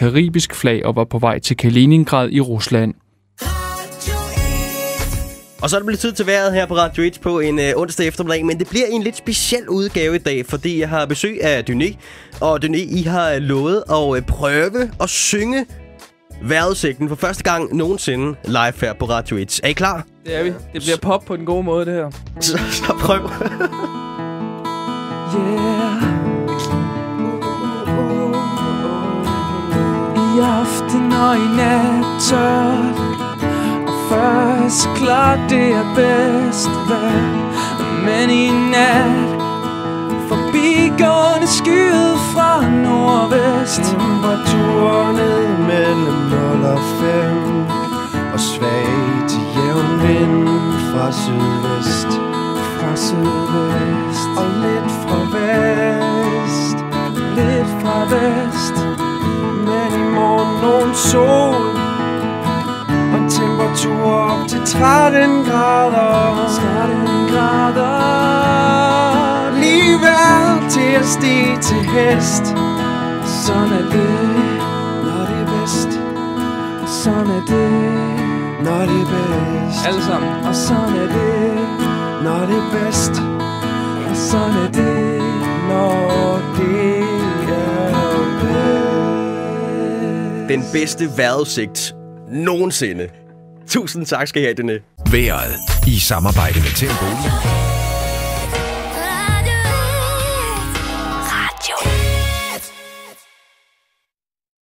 karibisk flag og var på vej til Kaliningrad i Rusland. Og så er det blevet tid til vejret her på Radio 1 på en onsdag eftermiddag, men det bliver en lidt speciel udgave i dag, fordi jeg har besøg af Dyné. Og Dyné, I har lovet at prøve at synge vejrudsigten for første gang nogensinde live her på Radio 1. Er I klar? Det er vi. Det bliver pop på en god måde, det her. Så prøv. Yeah. I aften og i nat tørt og først klart det er bedst vejr. Men i nat forbigående skyet fra nordvest. Temperaturer ned mellem 0 og 5 og svag til jævn vind fra sydvest. Fra sydvest og lidt fra vest. lidt fra vest. Men i morgen nogen sol og en temperatur op til 13 grader. 13 grader. Lige vejr til at stige til hest. Sådan er det, når det er bedst. sådan er det. Når det er bedst. Alle sammen. Og sådan er det, Når det er bedst. og sådan er det. Når det er bedst. Den bedste vejrudsigt nogensinde. Tusind tak skal I have, Dyné. Vejret i samarbejde med Tempo.